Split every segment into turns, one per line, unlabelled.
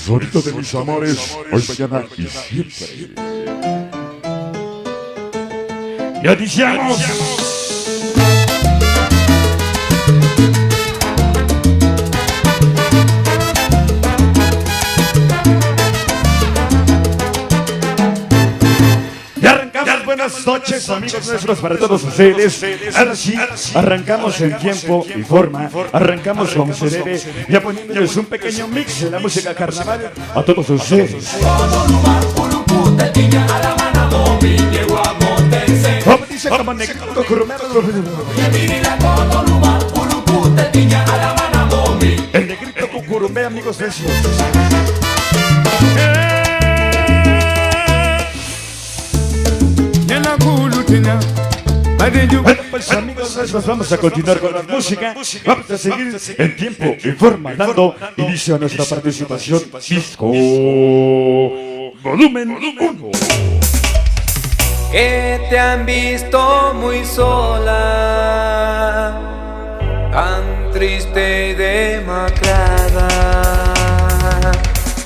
sonido de mis amores, hoy, mañana y siempre.
Ya iniciamos. Buenas noches, amigos nuestros, para todos ustedes. Ahora sí, arrancamos en tiempo y forma. Arrancamos como se debe, ya poniéndoles un pequeño mix de la música carnaval a todos ustedes. Como dice como negrito curumero. El negrito cucurumbe, amigos nuestros. Bueno, pues amigos, nos vamos a continuar con la música. Vamos a seguir en tiempo y forma, dando inicio a nuestra participación disco volumen 1.
Que te han visto muy sola, tan triste y demacrada.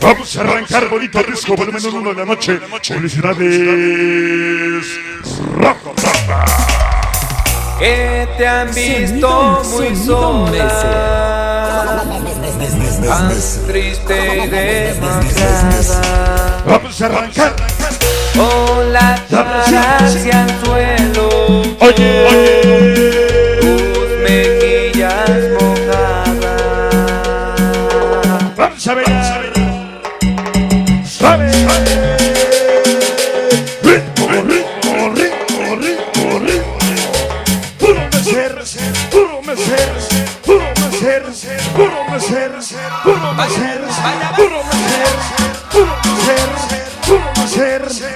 Vamos a arrancar bonito disco volumen 1 de la noche. Felicidades.
Que te han visto muy sola, tan triste y demacrada.
Vamos a arrancar
con la cara hacia el suelo.
Oye,
tus mejillas mojadas.
vamos a ver. Suave.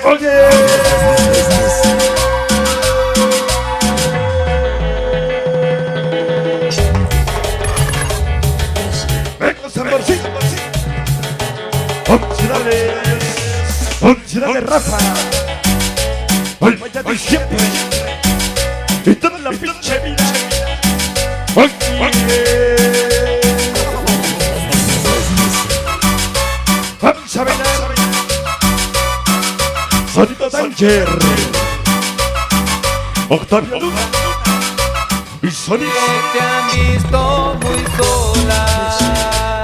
Oye, venga, tamborcito. Felicidades, Rafa. Hoy vaya de siempre y toda la pinche vida. Vamos a ver. Sonido Danger, Octavio Luna y sonido.
Que te han visto muy sola,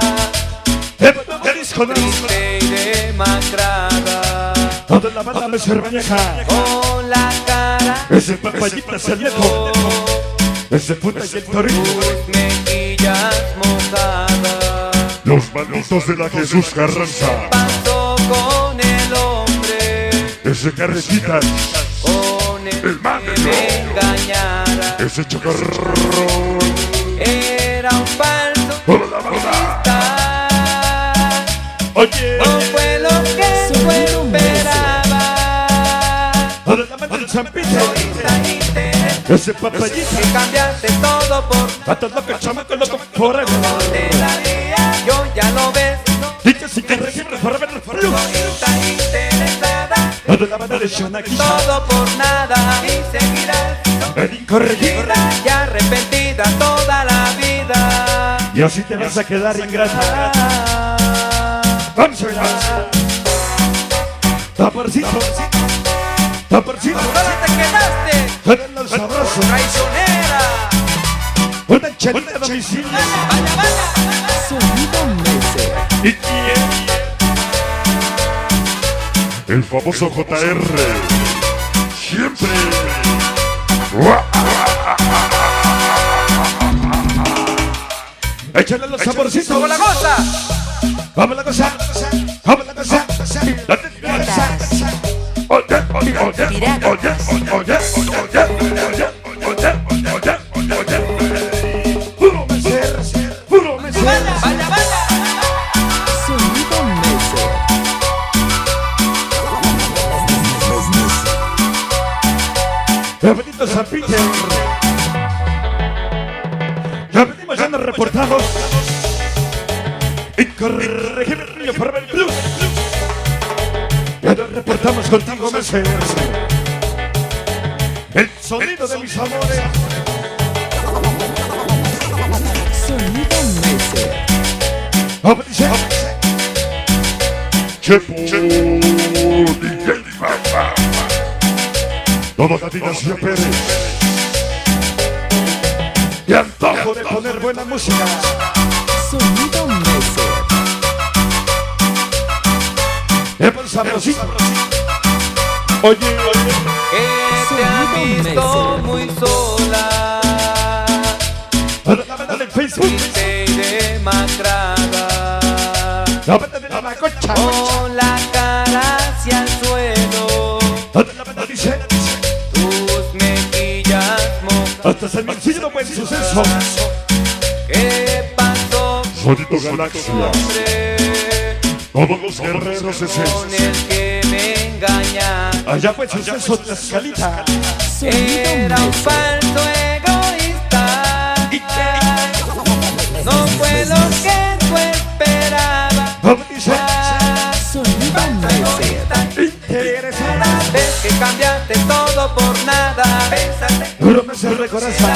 triste y demacrada.
Toda la banda me cerveñeja.
Con la cara
Ese papayita es el neto. Ese puta y el torito.
tus mejillas mojadas.
Los malditos de la Jesús Carranza.
Pasó con el hombre,
Ese carretitas.
con el que me engañara.
Ese chocarrón.
Era un falso
Toda la banda.
amistad.
Oye,
No fue lo que yo esperaba.
toda la banda del San Peter.
Egoísta, interés,
Ese papayita.
que cambiaste todo por
Patas locas, chamaco loco, forever.
de la vida. Yo ya lo ves,
Dichas y que regimos forever.
egoísta, interesada.
Toda la banda de Shonaki.
Todo por nada y seguirás
El incorregible.
y arrepentida toda la vida.
Y así te vas a quedar ingrata. Vamos a ver. Taporcito. Taporcito.
¿Dónde te quedaste?
Eres los sabrosos.
Traicionera.
Una chelita a domicilio.
Vaya, vaya.
¿Y quién? El famoso JR. Siempre. Échale los saborcitos.
¡Como la goza!
Vamos a gozar. Vamos a gozar. Date piratas. Oye, oye, oye, oye, oye, oye, oye, oye, oye. Puro meser, puro meser.
¡Vaya, vaya, vaya!
Bienvenidos a Peter. Ya venimos ya nos reportamos. Incorregible para el Blues. Ya nos reportamos contigo, Mercedes. El sonido de mis amores.
Sonido Messer.
¿Cómo dice?
Chepo, DJ Papá. Todo la dinastía Pérez. Y antojo de poner buena música.
Sonido Mese.
Es sabrosito. Oye,
Que te ha visto muy sola
dale Facebook.
y te demacrada,
La banda de la concha.
con la cara hacia el suelo,
La banda dice.
tus mejillas mojadas.
Hasta San Isidro, buen suceso.
¿Qué pasó
Sonido
con
Galaxia.
hombre
Todos los guerreros de
con el que me engañaste?
Allá fue suceso de la escalita.
Era un falso egoísta. No fue lo que tú esperabas.
¿Cómo dice?
Falso egoísta.
Interesada.
Ves que cambiaste todo por nada. Pensaste
Duro me se recoraza.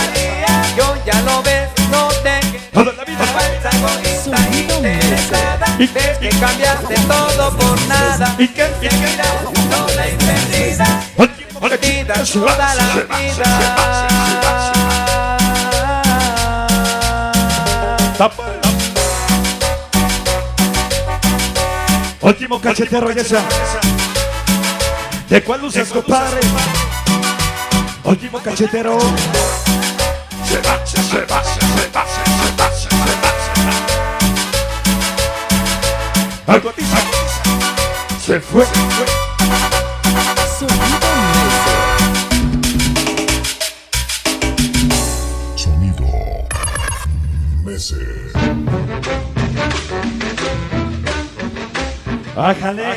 yo ya lo ves, no te quedas.
Toda la vida.
Falsa egoísta interesada. Ves que cambiaste todo por nada.
¿Y qué?
Seguirás sola y perdida. Perdida toda la vida.
Tapa. Último cachetero ya sea. ¿De cuál usas, compadre? Último cachetero. Se va, se va, se va, se va, se va. Agotiza. Se fue.
Sonido Mese.
Bájale.